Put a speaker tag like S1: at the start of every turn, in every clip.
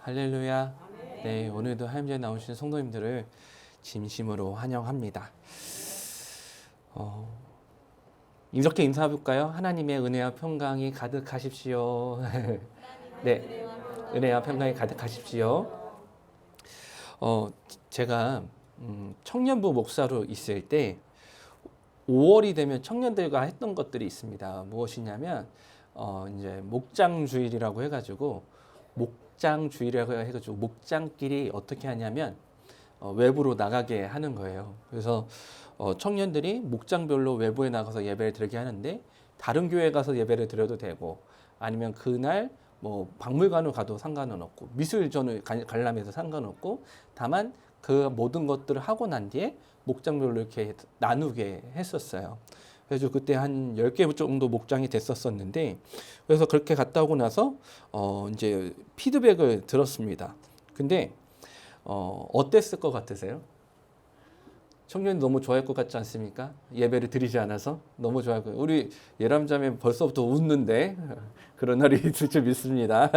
S1: 할렐루야. 네, 오늘도 하임제에 나오신 성도님들을 진심으로 환영합니다. 이렇게 인사해볼까요? 하나님의 은혜와 평강이 가득하십시오. 네, 은혜와 평강이 가득하십시오. 제가 청년부 목사로 있을 때 5월이 되면 청년들과 했던 것들이 있습니다. 무엇이냐면 이제 목장주일이라고 해가지고 목장끼리 어떻게 하냐면 외부로 나가게 하는 거예요. 그래서 청년들이 목장별로 외부에 나가서 예배를 드리게 하는데 다른 교회 가서 예배를 드려도 되고 아니면 그날 뭐 박물관을 가도 상관은 없고 미술전을 관람해도 상관없고 다만 그 모든 것들을 하고 난 뒤에 목장별로 이렇게 나누게 했었어요. 그래서 그때 한 10개 정도 목장이 됐었었는데 그래서 그렇게 갔다 오고 나서 이제 피드백을 들었습니다. 근데 어땠을 것 같으세요? 청년이 너무 좋아할 것 같지 않습니까? 예배를 드리지 않아서 너무 좋아할 거예요. 우리 예람자매 벌써부터 웃는데 그런 날이 있을 줄 믿습니다.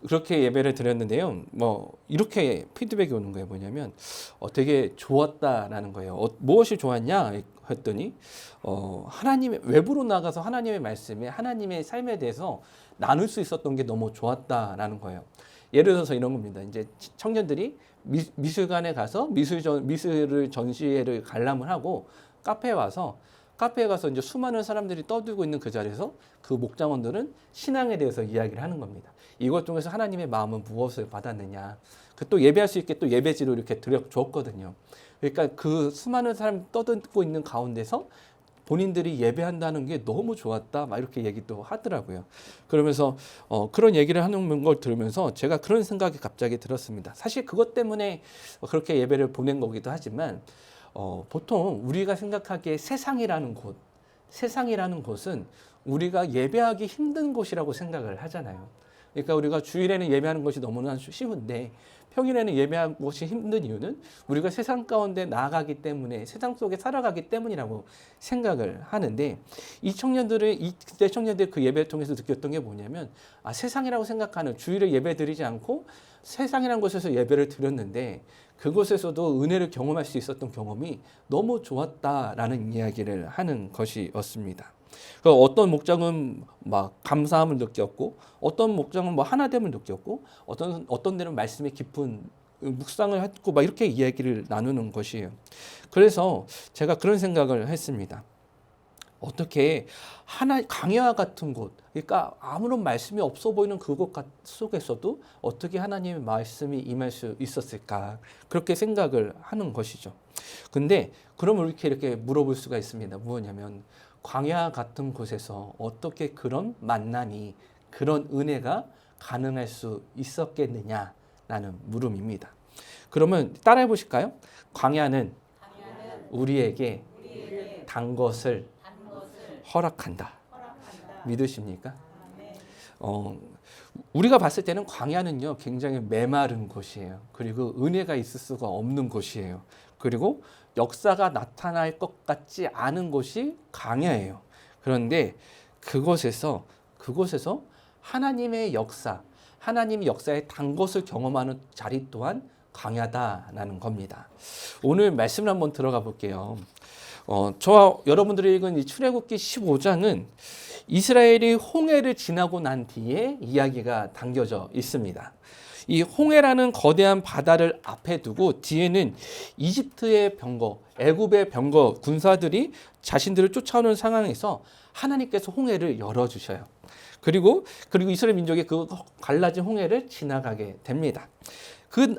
S1: 그렇게 예배를 드렸는데요. 뭐 이렇게 피드백이 오는 거예요. 뭐냐면 되게 좋았다라는 거예요. 무엇이 좋았냐 했더니 하나님의 외부로 나가서 하나님의 말씀에 하나님의 삶에 대해서 나눌 수 있었던 게 너무 좋았다라는 거예요. 예를 들어서 이런 겁니다. 이제 청년들이 미술관에 가서 미술을 전시회를 관람을 하고 카페에 가서 이제 수많은 사람들이 떠들고 있는 그 자리에서 그 목장원들은 신앙에 대해서 이야기를 하는 겁니다. 이것 중에서 하나님의 마음은 무엇을 받았느냐. 또 예배할 수 있게 또 예배지로 이렇게 드려줬거든요. 그러니까 그 수많은 사람이 떠들고 있는 가운데서 본인들이 예배한다는 게 너무 좋았다, 막 이렇게 얘기도 하더라고요. 그러면서 그런 얘기를 하는 걸 들으면서 제가 그런 생각이 갑자기 들었습니다. 사실 그것 때문에 그렇게 예배를 보낸 거기도 하지만 보통 우리가 생각하기에 세상이라는 곳은 우리가 예배하기 힘든 곳이라고 생각을 하잖아요. 그러니까 우리가 주일에는 예배하는 것이 너무나 쉬운데 평일에는 예배하는 것이 힘든 이유는 우리가 세상 가운데 나아가기 때문에 세상 속에 살아가기 때문이라고 생각을 하는데 이때 청년들이 그 예배를 통해서 느꼈던 게 뭐냐면 세상이라고 생각하는 주일에 예배 드리지 않고 세상이라는 곳에서 예배를 드렸는데 그곳에서도 은혜를 경험할 수 있었던 경험이 너무 좋았다라는 이야기를 하는 것이었습니다. 어떤 목장은 막 감사함을 느꼈고, 어떤 목장은 뭐 하나됨을 느꼈고, 어떤 데는 말씀의 깊은 묵상을 했고, 막 이렇게 이야기를 나누는 것이에요. 그래서 제가 그런 생각을 했습니다. 어떻게 강야와 같은 곳, 그러니까 아무런 말씀이 없어 보이는 그곳 속에서도 어떻게 하나님의 말씀이 임할 수 있었을까? 그렇게 생각을 하는 것이죠. 근데 그럼 이렇게 물어볼 수가 있습니다. 뭐냐면 광야 같은 곳에서 어떻게 그런 만남이, 그런 은혜가 가능할 수 있었겠느냐라는 물음입니다. 그러면 따라해 보실까요? 광야는 우리에게 단 것을 허락한다. 믿으십니까? 우리가 봤을 때는 광야는요 굉장히 메마른 곳이에요. 그리고 은혜가 있을 수가 없는 곳이에요. 그리고 역사가 나타날 것 같지 않은 곳이 광야예요. 그런데 그곳에서 하나님의 역사의 단 것을 경험하는 자리 또한 광야다라는 겁니다. 오늘 말씀을 한번 들어가 볼게요. 저와 여러분들이 읽은 이 출애굽기 15장은 이스라엘이 홍해를 지나고 난 뒤에 이야기가 담겨져 있습니다. 이 홍해라는 거대한 바다를 앞에 두고 뒤에는 이집트의 병거, 애굽의 병거, 군사들이 자신들을 쫓아오는 상황에서 하나님께서 홍해를 열어주셔요. 그리고 이스라엘 민족이 그 갈라진 홍해를 지나가게 됩니다. 그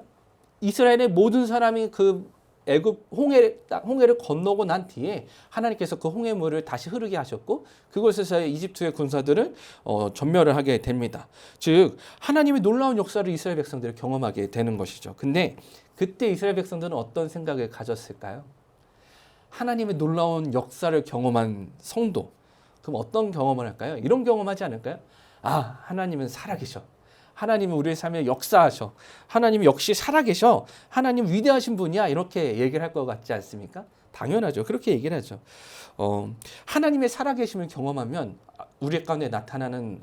S1: 이스라엘의 모든 사람이 그 애굽 홍해를 건너고 난 뒤에 하나님께서 그 홍해물을 다시 흐르게 하셨고 그곳에서의 이집트의 군사들을 전멸을 하게 됩니다. 즉 하나님의 놀라운 역사를 이스라엘 백성들이 경험하게 되는 것이죠. 근데 그때 이스라엘 백성들은 어떤 생각을 가졌을까요? 하나님의 놀라운 역사를 경험한 성도, 그럼 어떤 경험을 할까요? 이런 경험하지 않을까요? 하나님은 살아계셔. 하나님은 우리의 삶에 역사하셔. 하나님이 역시 살아계셔. 하나님 위대하신 분이야. 이렇게 얘기를 할 것 같지 않습니까? 당연하죠. 그렇게 얘기를 하죠. 하나님의 살아계심을 경험하면 우리 가운데 나타나는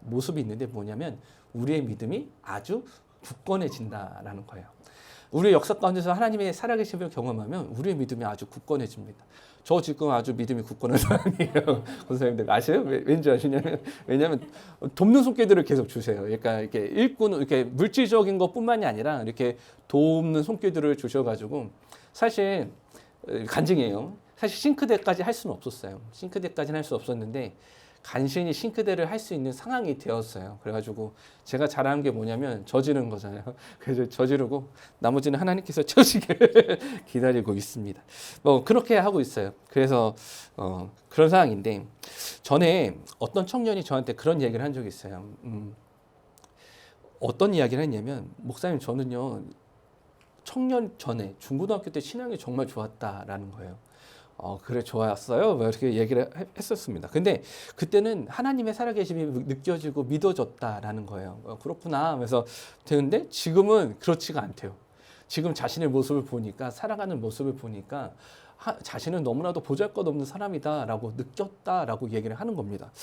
S1: 모습이 있는데 뭐냐면 우리의 믿음이 아주 굳건해진다라는 거예요. 우리의 역사 가운데서 하나님의 살아계심을 경험하면 우리의 믿음이 아주 굳건해집니다. 저 지금 아주 믿음이 굳건한 사람이에요. 권사님들 아세요? 왠지 아시냐면 왜냐하면 돕는 손길들을 계속 주세요. 그러니까 이렇게 일꾼 이렇게 물질적인 것뿐만이 아니라 이렇게 돕는 손길들을 주셔가지고 사실 간증이에요. 사실 싱크대까지 할 수는 없었어요. 싱크대까지는 할 수 없었는데 간신히 싱크대를 할 수 있는 상황이 되었어요. 그래가지고 제가 잘하는 게 뭐냐면 저지르는 거잖아요. 그래서 저지르고 나머지는 하나님께서 쳐주길 기다리고 있습니다. 뭐 그렇게 하고 있어요. 그래서 그런 상황인데 전에 어떤 청년이 저한테 그런 얘기를 한 적이 있어요. 어떤 이야기를 했냐면 목사님 저는요 청년 전에 중고등학교 때 신앙이 정말 좋았다라는 거예요. 그래 좋았어요. 뭐 이렇게 얘기를 했었습니다. 근데 그때는 하나님의 살아계심이 느껴지고 믿어졌다라는 거예요. 그렇구나. 그래서 되는데 지금은 그렇지가 않대요. 지금 자신의 모습을 보니까 살아가는 모습을 보니까 자신은 너무나도 보잘것없는 사람이다라고 느꼈다라고 얘기를 하는 겁니다.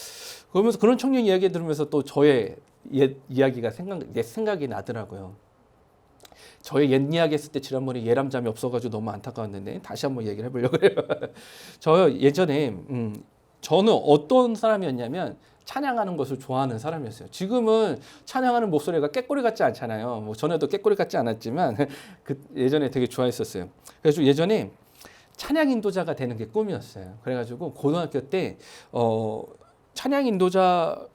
S1: 그러면서 그런 청년 이야기 들으면서 또 저의 옛 이야기가 생각이 나더라고요. 저의 옛 이야기 했을 때 지난번에 예람잠이 없어가지고 너무 안타까웠는데 다시 한번 얘기를 해보려고 해요. 저 예전에 저는 어떤 사람이었냐면 찬양하는 것을 좋아하는 사람이었어요. 지금은 찬양하는 목소리가 깨꼬리 같지 않잖아요. 뭐 전에도 깨꼬리 같지 않았지만 예전에 되게 좋아했었어요. 그래서 예전에 찬양 인도자가 되는 게 꿈이었어요. 그래가지고 고등학교 때 찬양 인도하는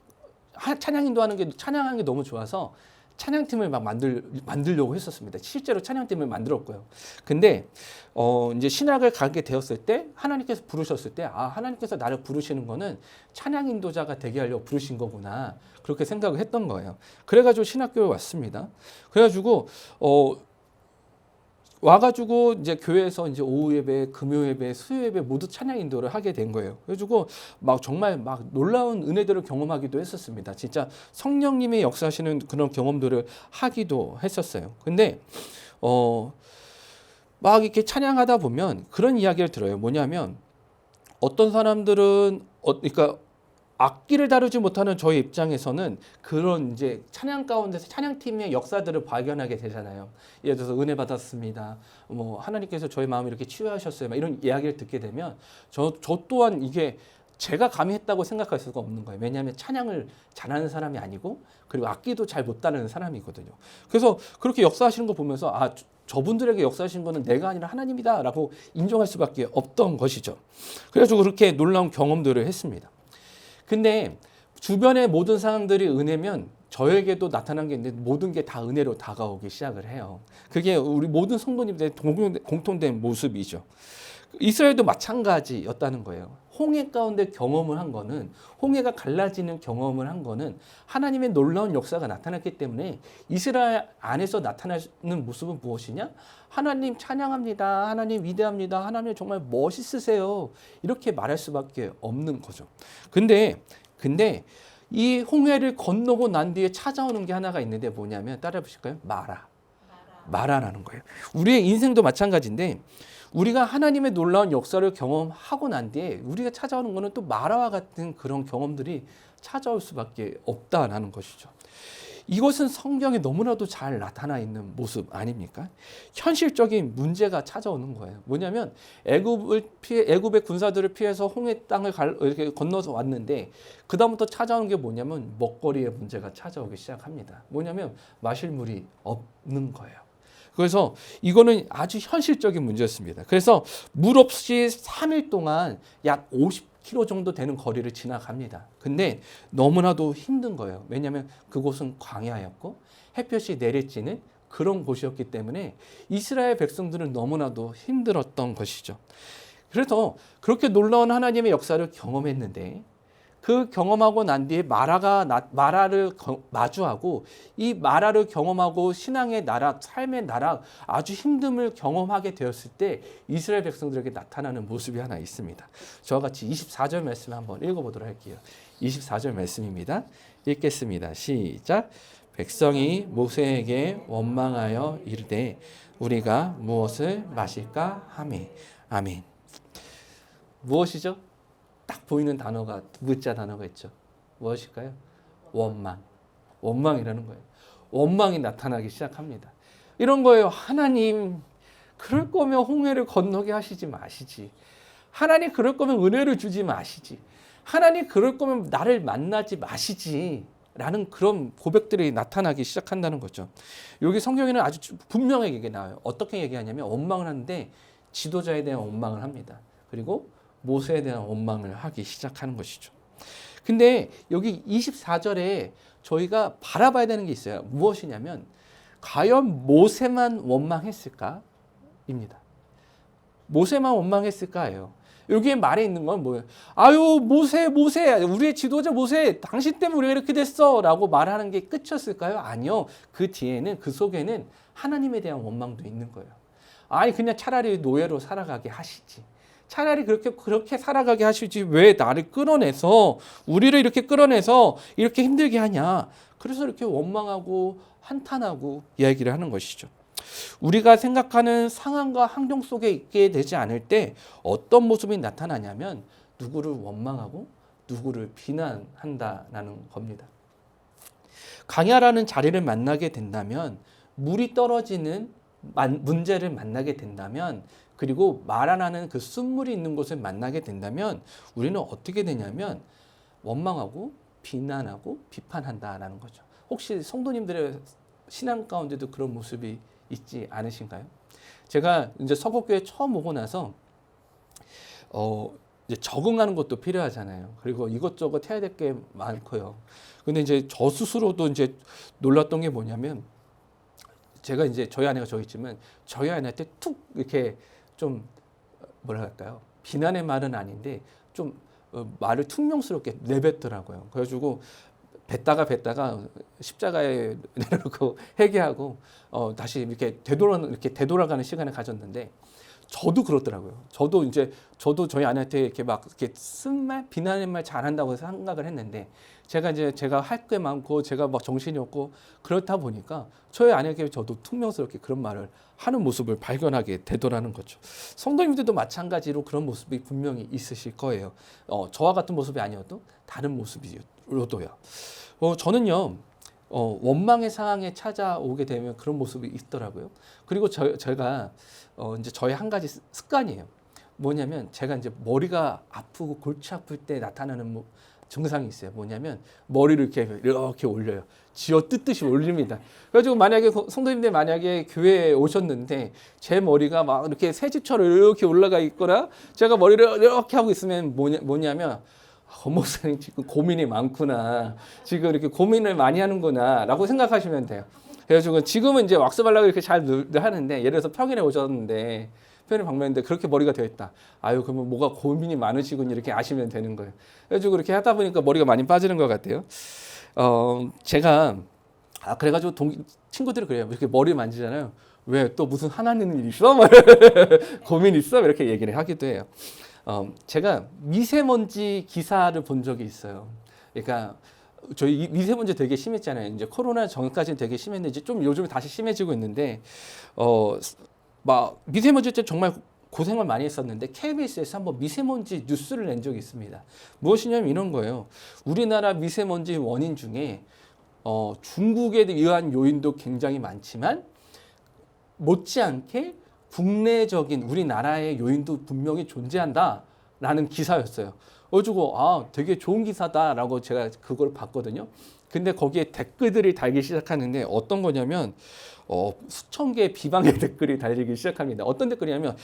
S1: 게 찬양하는 게 너무 좋아서 찬양팀을 막 만들려고 했었습니다. 실제로 찬양팀을 만들었고요. 근데 이제 신학을 가게 되었을 때 하나님께서 부르셨을 때 하나님께서 나를 부르시는 거는 찬양 인도자가 되게 하려고 부르신 거구나. 그렇게 생각을 했던 거예요. 그래가지고 신학교에 왔습니다. 그래가지고 와가지고 이제 교회에서 이제 오후 예배, 금요 예배, 수요 예배 모두 찬양 인도를 하게 된 거예요. 그래가지고 막 정말 막 놀라운 은혜들을 경험하기도 했었습니다. 진짜 성령님의 역사하시는 그런 경험들을 하기도 했었어요. 근데 막 이렇게 찬양하다 보면 그런 이야기를 들어요. 뭐냐면 어떤 사람들은 그러니까 악기를 다루지 못하는 저의 입장에서는 그런 이제 찬양 가운데서 찬양팀의 역사들을 발견하게 되잖아요. 예를 들어서 은혜 받았습니다. 뭐 하나님께서 저의 마음을 이렇게 치유하셨어요. 막 이런 이야기를 듣게 되면 저 또한 이게 제가 감히 했다고 생각할 수가 없는 거예요. 왜냐하면 찬양을 잘하는 사람이 아니고 그리고 악기도 잘 못 다루는 사람이거든요. 그래서 그렇게 역사하시는 거 보면서 저분들에게 역사하신 거는 내가 아니라 하나님이다라고 인정할 수밖에 없던 것이죠. 그래서 그렇게 놀라운 경험들을 했습니다. 근데 주변의 모든 상황들이 은혜면 저에게도 나타난 게 있는데 모든 게 다 은혜로 다가오기 시작을 해요. 그게 우리 모든 성도님들의 공통된 모습이죠. 이스라엘도 마찬가지였다는 거예요. 홍해 가운데 경험을 한 거는 홍해가 갈라지는 경험을 한 거는 하나님의 놀라운 역사가 나타났기 때문에 이스라엘 안에서 나타나는 모습은 무엇이냐? 하나님 찬양합니다. 하나님 위대합니다. 하나님 정말 멋있으세요. 이렇게 말할 수밖에 없는 거죠. 근데 이 홍해를 건너고 난 뒤에 찾아오는 게 하나가 있는데 뭐냐면 따라해 보실까요? 마라라는 거예요. 우리의 인생도 마찬가지인데 우리가 하나님의 놀라운 역사를 경험하고 난 뒤에 우리가 찾아오는 것은 또 마라와 같은 그런 경험들이 찾아올 수밖에 없다라는 것이죠. 이것은 성경에 너무나도 잘 나타나 있는 모습 아닙니까? 현실적인 문제가 찾아오는 거예요. 뭐냐면 애굽의 군사들을 피해서 홍해 땅을 이렇게 건너서 왔는데 그 다음부터 찾아오는 게 뭐냐면 먹거리의 문제가 찾아오기 시작합니다. 뭐냐면 마실 물이 없는 거예요. 그래서 이거는 아주 현실적인 문제였습니다. 그래서 물 없이 3일 동안 약 50km 정도 되는 거리를 지나갑니다. 근데 너무나도 힘든 거예요. 왜냐하면 그곳은 광야였고 햇볕이 내리쬐는 그런 곳이었기 때문에 이스라엘 백성들은 너무나도 힘들었던 것이죠. 그래서 그렇게 놀라운 하나님의 역사를 경험했는데 그 경험하고 난 뒤에 마라를 마주하고 이 마라를 경험하고 신앙의 나락, 삶의 나락, 아주 힘듦을 경험하게 되었을 때 이스라엘 백성들에게 나타나는 모습이 하나 있습니다. 저와 같이 24절 말씀을 한번 읽어보도록 할게요. 24절 말씀입니다. 읽겠습니다. 시작. 백성이 모세에게 원망하여 이르되 우리가 무엇을 마실까 하매. 아멘. 무엇이죠? 딱 보이는 단어가 두 글자 단어가 있죠. 무엇일까요? 원망. 원망이라는 거예요. 원망이 나타나기 시작합니다. 이런 거예요. 하나님, 그럴 거면 홍해를 건너게 하시지 마시지. 하나님, 그럴 거면 은혜를 주지 마시지. 하나님, 그럴 거면 나를 만나지 마시지. 라는 그런 고백들이 나타나기 시작한다는 거죠. 여기 성경에는 아주 분명하게 나와요. 어떻게 얘기하냐면 원망을 하는데 지도자에 대한 원망을 합니다. 그리고 모세에 대한 원망을 하기 시작하는 것이죠. 근데 여기 24절에 저희가 바라봐야 되는 게 있어요. 무엇이냐면 과연 모세만 원망했을까? 입니다. 모세만 원망했을까예요. 여기에 말에 있는 건 뭐예요? 아유, 모세, 우리의 지도자 모세, 당신 때문에 우리가 이렇게 됐어 라고 말하는 게 끝이었을까요? 아니요. 그 뒤에는, 그 속에는 하나님에 대한 원망도 있는 거예요. 아니, 그냥 차라리 노예로 살아가게 하시지. 차라리 그렇게 살아가게 하시지. 왜 나를 끌어내서, 우리를 이렇게 끌어내서 이렇게 힘들게 하냐. 그래서 이렇게 원망하고 한탄하고 이야기를 하는 것이죠. 우리가 생각하는 상황과 환경 속에 있게 되지 않을 때 어떤 모습이 나타나냐면 누구를 원망하고 누구를 비난한다라는 겁니다. 강야라는 자리를 만나게 된다면, 물이 떨어지는 문제를 만나게 된다면, 그리고 말 안 하는 그 쓴물이 있는 곳을 만나게 된다면 우리는 어떻게 되냐면 원망하고 비난하고 비판한다라는 거죠. 혹시 성도님들의 신앙 가운데도 그런 모습이 있지 않으신가요? 제가 이제 서곡교회 처음 오고 나서 이제 적응하는 것도 필요하잖아요. 그리고 이것저것 해야 될 게 많고요. 근데 이제 저 스스로도 이제 놀랐던 게 뭐냐면, 제가 이제 저희 아내가 저기 있지만 저희 아내한테 툭 이렇게 좀 뭐라 할까요? 비난의 말은 아닌데 좀 말을 퉁명스럽게 내뱉더라고요. 그래가지고 뱉다가 십자가에 내려놓고 회개하고 다시 이렇게 되돌아가는 시간을 가졌는데, 저도 그렇더라고요. 저도 저희 아내한테 이렇게 막 이렇게 쓴 말, 비난의 말 잘한다고 생각을 했는데, 제가 할 게 많고 제가 막 정신이 없고 그렇다 보니까 저희 아내에게 저도 퉁명스럽게 그런 말을 하는 모습을 발견하게 되더라는 거죠. 성도님들도 마찬가지로 그런 모습이 분명히 있으실 거예요. 저와 같은 모습이 아니어도 다른 모습이로도요. 저는요, 원망의 상황에 찾아오게 되면 그런 모습이 있더라고요. 그리고 제가 이제 저의 한 가지 습관이에요. 뭐냐면 제가 이제 머리가 아프고 골치 아플 때 나타나는 증상이 있어요. 뭐냐면 머리를 이렇게 올려요. 쥐어 뜯듯이 올립니다. 그래가지고 만약에 성도님들 만약에 교회에 오셨는데 제 머리가 막 이렇게 새집처럼 이렇게 올라가 있거나 제가 머리를 이렇게 하고 있으면 뭐냐면, 목사님 지금 고민이 많구나. 지금 이렇게 고민을 많이 하는구나 라고 생각하시면 돼요. 그래가지고 지금은 이제 왁스 발라고 이렇게 잘 하는데, 예를 들어서 평일에 오셨는데, 평일에 방문했는데 그렇게 머리가 되어 있다. 아유, 그러면 뭐가 고민이 많으시군 이렇게 아시면 되는 거예요. 그래가지고 그렇게 하다 보니까 머리가 많이 빠지는 것 같아요. 제가 그래가지고 친구들이 그래요. 이렇게 머리 만지잖아요. 왜 또 무슨 하나님 일 있어? 고민 있어? 이렇게 얘기를 하기도 해요. 제가 미세먼지 기사를 본 적이 있어요. 그러니까 저희 미세먼지 되게 심했잖아요. 이제 코로나 전까지는 되게 심했는데 이제 좀 요즘에 다시 심해지고 있는데, 막 미세먼지 때 정말 고생을 많이 했었는데 KBS에서 한번 미세먼지 뉴스를 낸 적이 있습니다. 무엇이냐면 이런 거예요. 우리나라 미세먼지 원인 중에 중국에 의한 요인도 굉장히 많지만 못지않게 국내적인 우리나라의 요인도 분명히 존재한다라는 기사였어요. 그래가지고 되게 좋은 기사다라고 제가 그걸 봤거든요. 근데 거기에 댓글들이 달기 시작하는데 어떤 거냐면 수천 개의 비방의 댓글이 달리기 시작합니다. 어떤 댓글이냐면,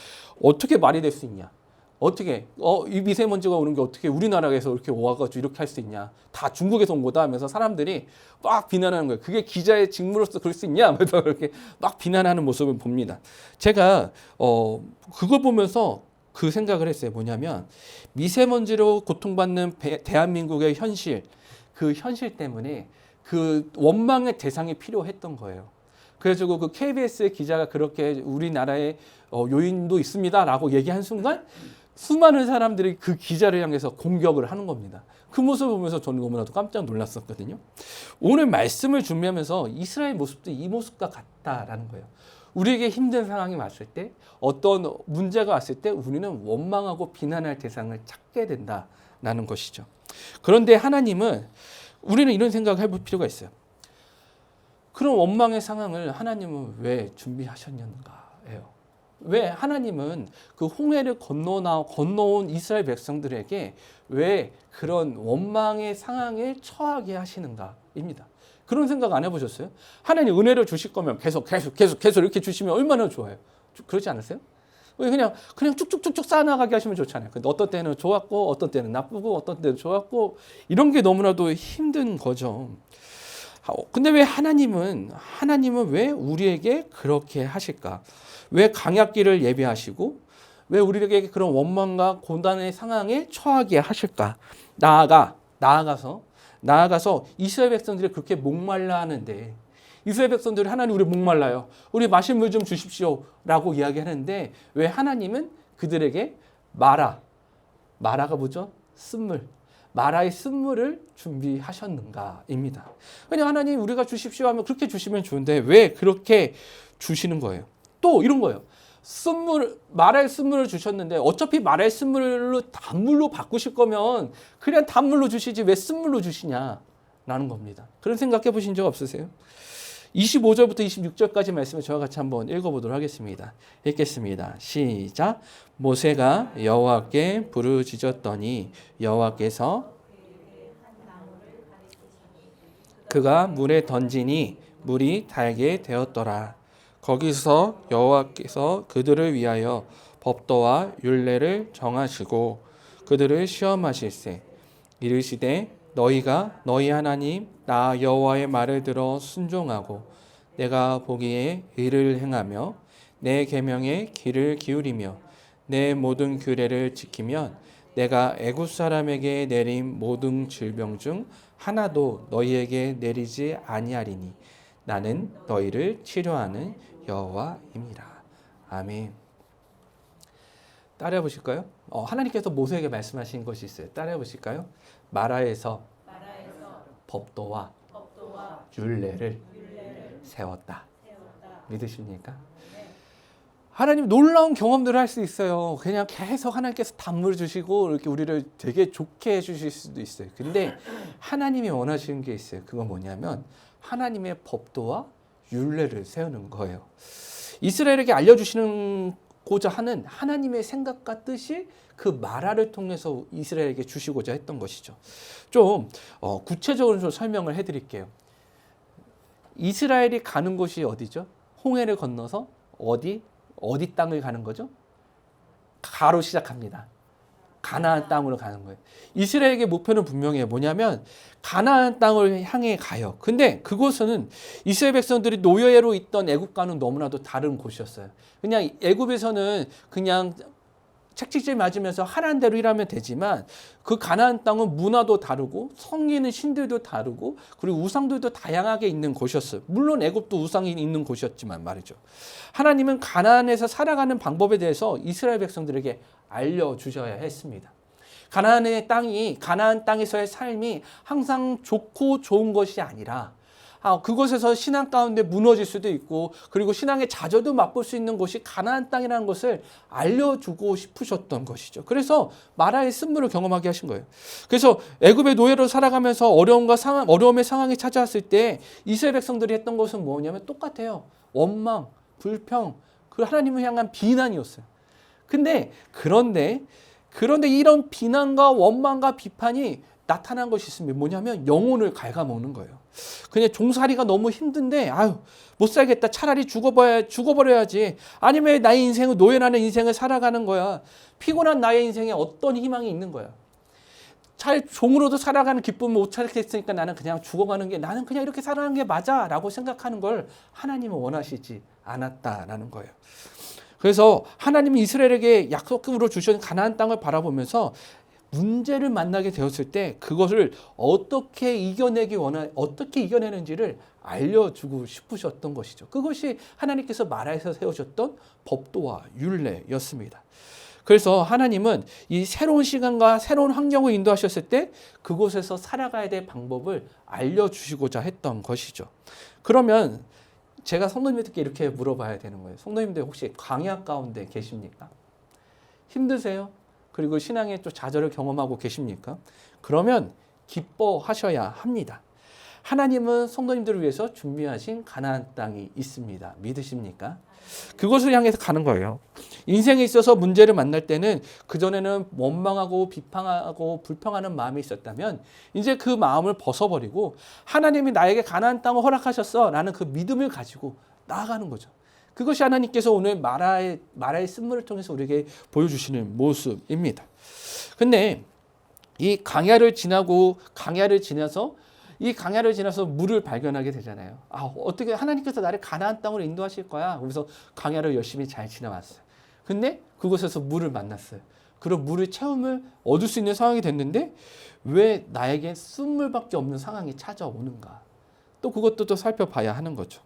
S1: 어떻게 말이 될 수 있냐? 어떻게 이 미세먼지가 오는 게 어떻게 우리나라에서 이렇게 와가지고 이렇게 할 수 있냐? 다 중국에서 온 거다 하면서 사람들이 막 비난하는 거예요. 그게 기자의 직무로서 그럴 수 있냐? 하면서 그렇게 막 비난하는 모습을 봅니다. 제가 그걸 보면서 그 생각을 했어요. 뭐냐면 미세먼지로 고통받는 대한민국의 현실, 그 현실 때문에 그 원망의 대상이 필요했던 거예요. 그래가지고 그 KBS 기자가 그렇게 우리나라에 요인도 있습니다라고 얘기한 순간 수많은 사람들이 그 기자를 향해서 공격을 하는 겁니다. 그 모습을 보면서 저는 너무나도 깜짝 놀랐었거든요. 오늘 말씀을 준비하면서 이스라엘 모습도 이 모습과 같다라는 거예요. 우리에게 힘든 상황이 왔을 때, 어떤 문제가 왔을 때 우리는 원망하고 비난할 대상을 찾게 된다라는 것이죠. 그런데 하나님은, 우리는 이런 생각을 해볼 필요가 있어요. 그런 원망의 상황을 하나님은 왜 준비하셨는가예요. 왜 하나님은 그 홍해를 건너온 이스라엘 백성들에게 왜 그런 원망의 상황에 처하게 하시는가입니다. 그런 생각 안 해보셨어요? 하나님 은혜를 주실 거면 계속 이렇게 주시면 얼마나 좋아요. 그렇지 않으세요? 그냥 쭉쭉쭉쭉 쌓아나가게 하시면 좋잖아요. 근데 어떤 때는 좋았고 어떤 때는 나쁘고 어떤 때는 좋았고 이런 게 너무나도 힘든 거죠. 근데 왜 하나님은 왜 우리에게 그렇게 하실까? 왜 강약기를 예비하시고 왜 우리에게 그런 원망과 고난의 상황에 처하게 하실까? 나아가서 이스라엘 백성들이 그렇게 목말라 하는데 이스라엘 백성들이 하나님 우리 목말라요. 우리 마실 물 좀 주십시오라고 이야기하는데 왜 하나님은 그들에게 마라가 뭐죠? 쓴물. 마라의 쓴물을 준비하셨는가입니다. 그냥 하나님 우리가 주십시오 하면 그렇게 주시면 좋은데 왜 그렇게 주시는 거예요? 또 이런 거예요. 마라의 쓴물을 주셨는데 어차피 마라의 쓴물로 단물로 바꾸실 거면 그냥 단물로 주시지 왜 쓴물로 주시냐라는 겁니다. 그런 생각해 보신 적 없으세요? 25절부터 26절까지 말씀을 저와 같이 한번 읽어보도록 하겠습니다. 읽겠습니다. 시작. 모세가 여호와께 부르짖었더니 여호와께서 그가 물에 던지니 물이 달게 되었더라. 거기서 여호와께서 그들을 위하여 법도와 율례를 정하시고 그들을 시험하실세. 이르시되 너희가 너희 하나님 나 여호와의 말을 들어 순종하고 내가 보기에 의를 행하며 내 계명에 귀를 기울이며 내 모든 규례를 지키면 내가 애굽 사람에게 내린 모든 질병 중 하나도 너희에게 내리지 아니하리니 나는 너희를 치료하는 여호와임이라. 아멘. 따라해 보실까요? 하나님께서 모세에게 말씀하신 것이 있어요. 따라해 보실까요? 마라에서 법도와 율례를 세웠다. 믿으십니까? 하나님 놀라운 경험들을 할 수 있어요. 그냥 계속 하나님께서 단물 주시고 이렇게 우리를 되게 좋게 해주실 수도 있어요. 근데 하나님이 원하시는 게 있어요. 그건 뭐냐면 하나님의 법도와 율례를 세우는 거예요. 이스라엘에게 알려주시고자 하는 하나님의 생각과 뜻이 그 마라를 통해서 이스라엘에게 주시고자 했던 것이죠. 좀 구체적으로 좀 설명을 해드릴게요. 이스라엘이 가는 곳이 어디죠? 홍해를 건너서 어디 땅을 가는 거죠? 가로 시작합니다. 가나안 땅으로 가는 거예요. 이스라엘에게 목표는 분명해요. 뭐냐면 가나안 땅을 향해 가요. 근데 그곳은 이스라엘 백성들이 노예로 있던 애굽과는 너무나도 다른 곳이었어요. 그냥 애굽에서는 그냥 책찍질 맞으면서 하라는 대로 일하면 되지만 그 가나안 땅은 문화도 다르고 섬기는 신들도 다르고 그리고 우상들도 다양하게 있는 곳이었어요. 물론 애굽도 우상이 있는 곳이었지만 말이죠. 하나님은 가나안에서 살아가는 방법에 대해서 이스라엘 백성들에게 알려주셔야 했습니다. 가나안 땅에서의 삶이 항상 좋고 좋은 것이 아니라 그곳에서 신앙 가운데 무너질 수도 있고 그리고 신앙의 좌절도 맛볼 수 있는 곳이 가나안 땅이라는 것을 알려주고 싶으셨던 것이죠. 그래서 마라의 쓴물을 경험하게 하신 거예요. 그래서 애굽의 노예로 살아가면서 어려움의 상황이 찾아왔을 때 이스라엘 백성들이 했던 것은 뭐냐면 똑같아요. 원망, 불평, 그 하나님을 향한 비난이었어요. 그런데 이런 비난과 원망과 비판이 나타난 것이 있습니다. 뭐냐면 영혼을 갉아먹는 거예요. 그냥 종살이가 너무 힘든데 못 살겠다. 차라리 죽어버려야지. 아니면 나의 인생을 노예라는 인생을 살아가는 거야. 피곤한 나의 인생에 어떤 희망이 있는 거야. 종으로도 살아가는 기쁨을 못 찾겠으니까 나는 그냥 죽어가는 게 나는 그냥 이렇게 살아가는 게 맞아 라고 생각하는 걸 하나님은 원하시지 않았다라는 거예요. 그래서 하나님이 이스라엘에게 약속으로 주신 가나안 땅을 바라보면서 문제를 만나게 되었을 때 그것을 어떻게 이겨내는지를 알려주고 싶으셨던 것이죠. 그것이 하나님께서 마라에서 세우셨던 법도와 율례였습니다. 그래서 하나님은 이 새로운 시간과 새로운 환경을 인도하셨을 때 그곳에서 살아가야 될 방법을 알려주시고자 했던 것이죠. 그러면 제가 성도님들께 이렇게 물어봐야 되는 거예요. 성도님들 혹시 광야 가운데 계십니까? 힘드세요? 그리고 신앙의 또 좌절을 경험하고 계십니까? 그러면 기뻐하셔야 합니다. 하나님은 성도님들을 위해서 준비하신 가나안 땅이 있습니다. 믿으십니까? 그것을 향해서 가는 거예요. 인생에 있어서 문제를 만날 때는 그전에는 원망하고 비판하고 불평하는 마음이 있었다면 이제 그 마음을 벗어버리고 하나님이 나에게 가나안 땅을 허락하셨어 라는 그 믿음을 가지고 나아가는 거죠. 그것이 하나님께서 오늘 마라의 쓴물을 통해서 우리에게 보여주시는 모습입니다. 근데 이 강야를 지나서 물을 발견하게 되잖아요. 어떻게 하나님께서 나를 가나안 땅으로 인도하실 거야. 그래서 강야를 열심히 잘 지나왔어요. 근데 그곳에서 물을 만났어요. 그런 물의 체험을 얻을 수 있는 상황이 됐는데 왜 나에겐 쓴물밖에 없는 상황이 찾아오는가? 또 그것도 또 살펴봐야 하는 거죠.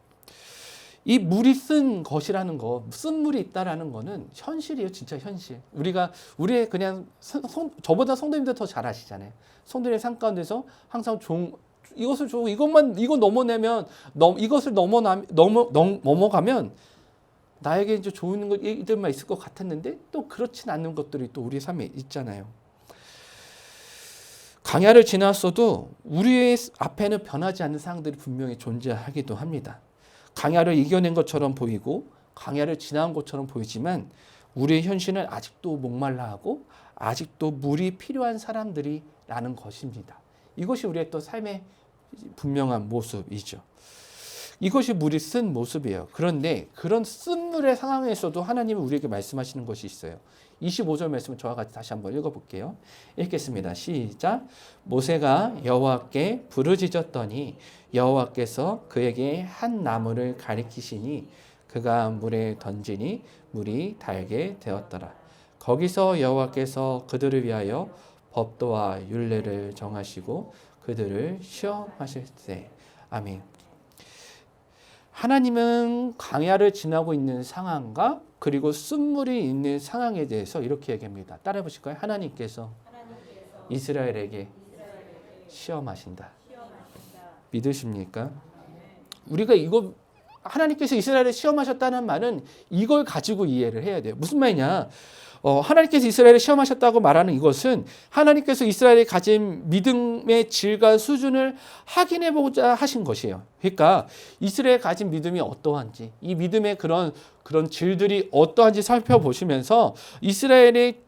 S1: 이 물이 쓴 것이라는 거, 쓴 물이 있다라는 거는 현실이에요, 진짜 현실. 우리의 그냥 저보다 성도님들 더 잘 아시잖아요. 성도님의 삶 가운데서 항상 이거 넘어내면 이것을 넘어가면 나에게 이제 좋은 일들만 있을 것 같았는데 또 그렇진 않는 것들이 또 우리의 삶에 있잖아요. 강야를 지났어도 우리의 앞에는 변하지 않는 상황들이 분명히 존재하기도 합니다. 강야를 이겨낸 것처럼 보이고 강야를 지나온 것처럼 보이지만 우리의 현실은 아직도 목말라하고 아직도 물이 필요한 사람들이라는 것입니다. 이것이 우리의 또 삶의 분명한 모습이죠. 이것이 물이 쓴 모습이에요. 그런데 그런 쓴 물의 상황에서도 하나님은 우리에게 말씀하시는 것이 있어요. 25절 말씀을 저와 같이 다시 한번 읽어볼게요. 읽겠습니다. 시작. 모세가 여호와께 부르짖었더니 여호와께서 그에게 한 나무를 가리키시니 그가 물에 던지니 물이 달게 되었더라. 거기서 여호와께서 그들을 위하여 법도와 율례를 정하시고 그들을 시험하실세. 아멘. 하나님은 강야를 지나고 있는 상황과 그리고 쓴물이 있는 상황에 대해서 이렇게 얘기합니다. 따라해 보실까요? 하나님께서 이스라엘에게 시험하신다. 믿으십니까? 우리가 하나님께서 이스라엘을 시험하셨다는 말은 이걸 가지고 이해를 해야 돼요. 무슨 말이냐? 하나님께서 이스라엘을 시험하셨다고 말하는 이것은 하나님께서 이스라엘이 가진 믿음의 질과 수준을 확인해 보고자 하신 것이에요. 그러니까 이스라엘이 가진 믿음이 어떠한지, 이 믿음의 그런 질들이 어떠한지 살펴보시면서 이스라엘이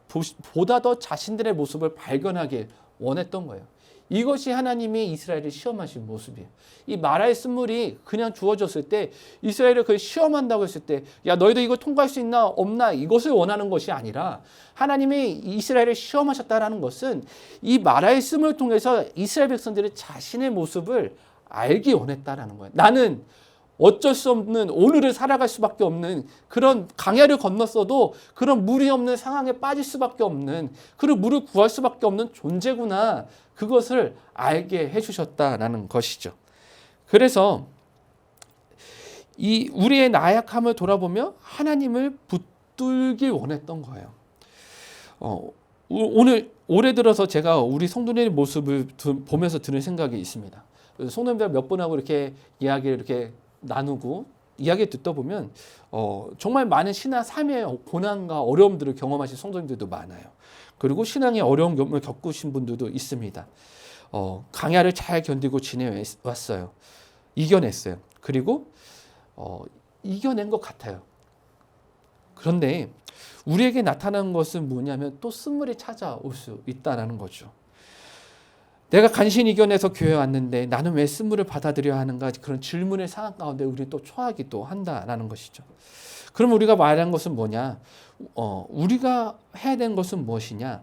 S1: 보다 더 자신들의 모습을 발견하길 원했던 거예요. 이것이 하나님이 이스라엘을 시험하신 모습이에요. 이 마라의 쓴물이 그냥 주어졌을 때 이스라엘을 그걸 시험한다고 했을 때 야 너희도 이거 통과할 수 있나 없나 이것을 원하는 것이 아니라 하나님이 이스라엘을 시험하셨다라는 것은 이 마라의 쓴물을 통해서 이스라엘 백성들이 자신의 모습을 알기 원했다라는 거예요. 나는 어쩔 수 없는 오늘을 살아갈 수밖에 없는 그런 강야를 건넜어도 그런 물이 없는 상황에 빠질 수밖에 없는 그런 물을 구할 수밖에 없는 존재구나. 그것을 알게 해주셨다라는 것이죠. 그래서 이 우리의 나약함을 돌아보며 하나님을 붙들길 원했던 거예요. 올해 들어서 제가 우리 성도님의 모습을 보면서 드는 생각이 있습니다. 성도님들 몇 분하고 이렇게 이야기를 이렇게 나누고 이야기 듣다 보면 정말 많은 신앙 삶의 고난과 어려움들을 경험하신 성도님들도 많아요. 그리고 신앙의 어려움을 겪으신 분들도 있습니다. 강야를 잘 견디고 지내왔어요. 이겨냈어요. 그리고 이겨낸 것 같아요. 그런데 우리에게 나타나는 것은 뭐냐면 또 쓴물이 찾아올 수 있다는 거죠. 내가 간신히 이겨내서 교회에 왔는데 나는 왜 쓴물을 받아들여야 하는가 그런 질문의 상황 가운데 우리 또 처하기도 한다라는 것이죠. 그럼 우리가 말하는 것은 뭐냐? 우리가 해야 되는 것은 무엇이냐?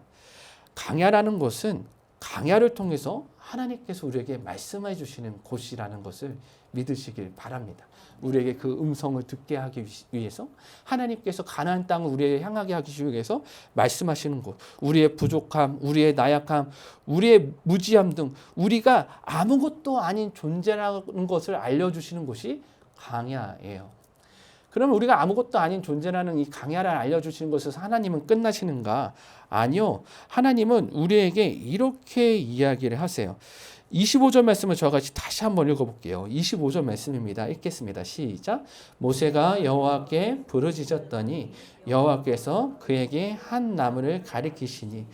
S1: 강야라는 것은 강야를 통해서 하나님께서 우리에게 말씀해 주시는 곳이라는 것을 믿으시길 바랍니다. 우리에게 그 음성을 듣게 하기 위해서 하나님께서 가나안 땅을 우리에게 향하게 하기 위해서 말씀하시는 곳, 우리의 부족함, 우리의 나약함, 우리의 무지함 등 우리가 아무것도 아닌 존재라는 것을 알려주시는 곳이 강야예요. 그러면 우리가 아무것도 아닌 존재라는 이 강야를 알려주시는 것에서 하나님은 끝나시는가? 아니요. 하나님은 우리에게 이렇게 이야기를 하세요. 25절 말씀을 저와 같이 다시 한번 읽어볼게요. 25절 말씀입니다. 읽겠습니다. 시작. 모세가 여호와께 부르짖었더니 여호와께서 그에게 한 나무를 가리키시니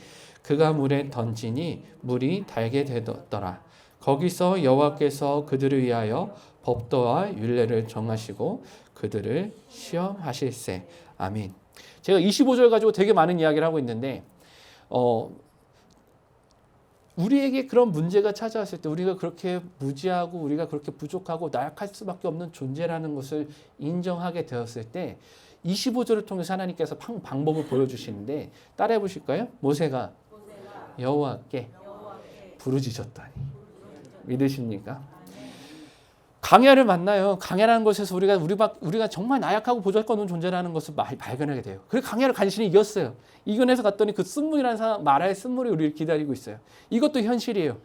S1: 그가 물에 던지니 물이 달게 되었더라. 거기서 여호와께서 그들을 위하여 법도와 율례를 정하시고 그들을 시험하실세. 아멘. 제가 25절 가지고 되게 많은 이야기를 하고 있는데 우리에게 그런 문제가 찾아왔을 때 우리가 그렇게 무지하고 우리가 그렇게 부족하고 나약할 수밖에 없는 존재라는 것을 인정하게 되었을 때 25절을 통해서 하나님께서 방법을 보여주시는데 따라해 보실까요? 모세가 여호와께 부르짖었다니. 믿으십니까? 강야를 만나요. 강야라는 것에서 우리가 정말 나약하고 보잘것없는 존재라는 것을 발견하게 돼요. 그래서 강야를 간신히 이겼어요. 이겨내서 갔더니 그 쓴물이라는 마라의 쓴물이 우리를 기다리고 있어요. 이것도 현실이에요.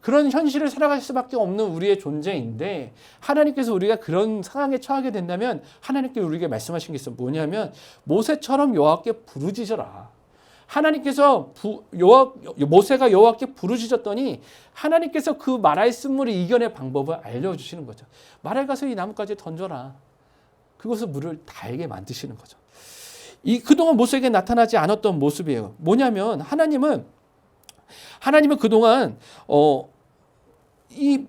S1: 그런 현실을 살아갈 수밖에 없는 우리의 존재인데 하나님께서 우리가 그런 상황에 처하게 된다면 하나님께서 우리에게 말씀하신 게 있어요. 뭐냐면 모세처럼 여호와께 부르짖어라. 하나님께서 모세가 여호와께 부르짖었더니 하나님께서 그 마라의 쓴물을 이겨낼 방법을 알려주시는 거죠. 마라에 가서 이 나뭇가지 던져라. 그것을 물을 달게 만드시는 거죠. 그동안 모세에게 나타나지 않았던 모습이에요. 뭐냐면 하나님은 그동안 이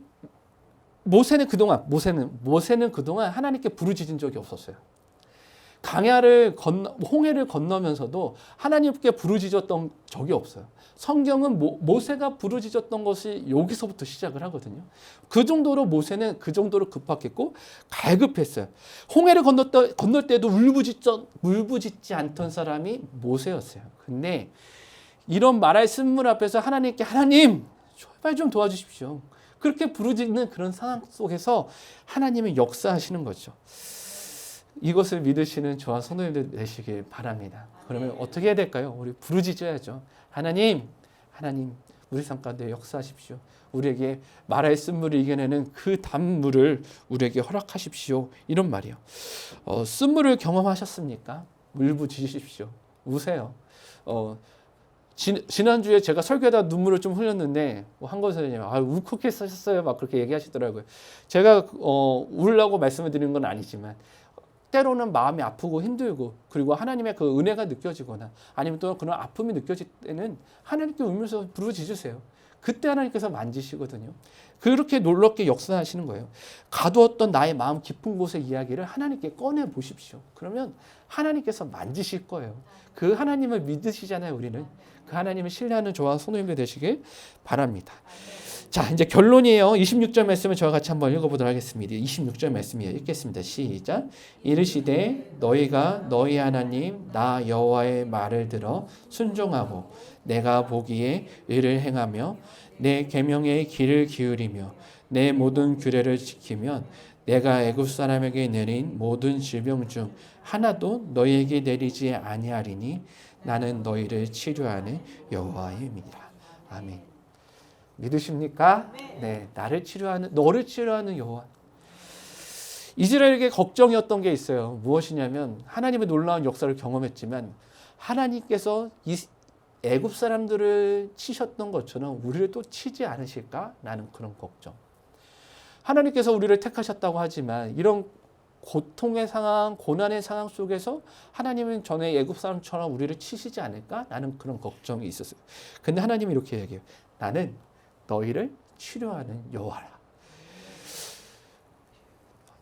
S1: 모세는 그동안 하나님께 부르짖은 적이 없었어요. 홍해를 건너면서도 하나님께 부르짖었던 적이 없어요. 성경은 모세가 부르짖었던 것이 여기서부터 시작을 하거든요. 그 정도로 모세는 그 정도로 급박했고 갈급했어요. 홍해를 건널 때도 울부짖지 않던 사람이 모세였어요. 근데 이런 마라의 쓴물 앞에서 하나님께 하나님 제발 좀 도와주십시오. 그렇게 부르짖는 그런 상황 속에서 하나님이 역사하시는 거죠. 이것을 믿으시는 저와 성도님들 되시길 바랍니다. 그러면 어떻게 해야 될까요? 우리 부르짖어야죠. 하나님 우리 삶 가운데 역사하십시오. 우리에게 마라의 쓴물을 이겨내는 그 단물을 우리에게 허락하십시오. 이런 말이요. 쓴물을 경험하셨습니까? 울부짖으십시오. 우세요. 지난주에 제가 설교하다 눈물을 좀 흘렸는데 한건 선생님 울컥했었어요. 막 그렇게 얘기하시더라고요. 제가 울라고 말씀을 드리는 건 아니지만 때로는 마음이 아프고 힘들고 그리고 하나님의 그 은혜가 느껴지거나 아니면 또 그런 아픔이 느껴질 때는 하나님께 울면서 부르짖으세요. 그때 하나님께서 만지시거든요. 그렇게 놀랍게 역사하시는 거예요. 가두었던 나의 마음 깊은 곳의 이야기를 하나님께 꺼내 보십시오. 그러면 하나님께서 만지실 거예요. 그 하나님을 믿으시잖아요, 우리는. 그 하나님을 신뢰하는 저와 성도님들 되시길 바랍니다. 자, 이제 결론이에요. 26절 말씀을 저와 같이 한번 읽어보도록 하겠습니다. 26절 말씀이에요. 읽겠습니다. 시작. 이르시되 너희가 너희 하나님 나 여호와의 말을 들어 순종하고 내가 보기에 의를 행하며 내 계명의 귀를 기울이며 내 모든 규례를 지키면 내가 애굽 사람에게 내린 모든 질병 중 하나도 너희에게 내리지 아니하리니 나는 너희를 치료하는 여호와임이니라. 아멘. 믿으십니까? 네, 너를 치료하는 여호와. 이스라엘에게 걱정이었던 게 있어요. 무엇이냐면 하나님의 놀라운 역사를 경험했지만 하나님께서 애굽 사람들을 치셨던 것처럼 우리를 또 치지 않으실까라는 그런 걱정. 하나님께서 우리를 택하셨다고 하지만 이런 고통의 상황, 고난의 상황 속에서 하나님은 전에 애굽 사람처럼 우리를 치시지 않을까라는 그런 걱정이 있었어요. 근데 하나님이 이렇게 얘기해요. 나는 너희를 치료하는 여호와라.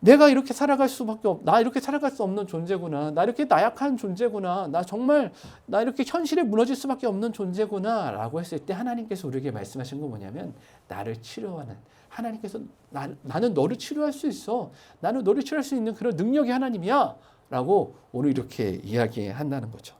S1: 내가 이렇게 살아갈 수밖에 나 이렇게 살아갈 수 없는 존재구나. 나 이렇게 나약한 존재구나. 나 이렇게 현실에 무너질 수밖에 없는 존재구나. 라고 했을 때 하나님께서 우리에게 말씀하신 건 뭐냐면 나를 치료하는 하나님께서 나는 너를 치료할 수 있어. 나는 너를 치료할 수 있는 그런 능력이 하나님이야. 라고 오늘 이렇게 이야기한다는 거죠.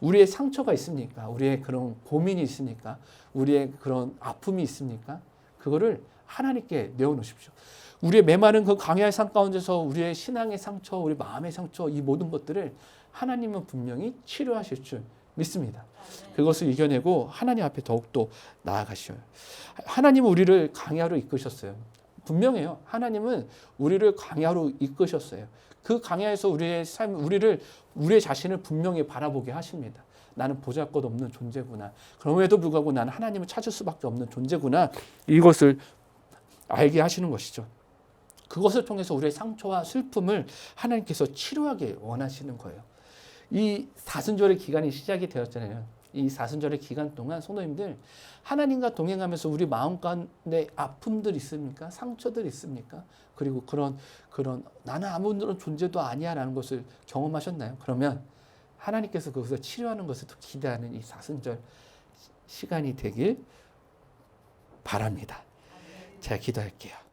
S1: 우리의 상처가 있습니까? 우리의 그런 고민이 있습니까? 우리의 그런 아픔이 있습니까? 그거를 하나님께 내어놓으십시오. 우리의 메마른 그 광야의 산 가운데서 우리의 신앙의 상처, 우리 마음의 상처, 이 모든 것들을 하나님은 분명히 치료하실 줄 믿습니다. 그것을 이겨내고 하나님 앞에 더욱더 나아가셔요. 하나님은 우리를 광야로 이끄셨어요. 분명해요. 하나님은 우리를 광야로 이끄셨어요. 그 광야에서 우리의 삶, 우리의 자신을 분명히 바라보게 하십니다. 나는 보잘것없는 존재구나. 그럼에도 불구하고 나는 하나님을 찾을 수밖에 없는 존재구나. 이것을 알게 하시는 것이죠. 그것을 통해서 우리의 상처와 슬픔을 하나님께서 치료하게 원하시는 거예요. 이 사순절의 기간이 시작이 되었잖아요. 이 사순절의 기간 동안 성도님들 하나님과 동행하면서 우리 마음 가운데 아픔들 있습니까? 상처들 있습니까? 그리고 그런 나는 아무런 존재도 아니야라는 것을 경험하셨나요? 그러면 하나님께서 그것을 치료하는 것을 또 기대하는 이 사순절 시간이 되길 바랍니다. 제가 기도할게요.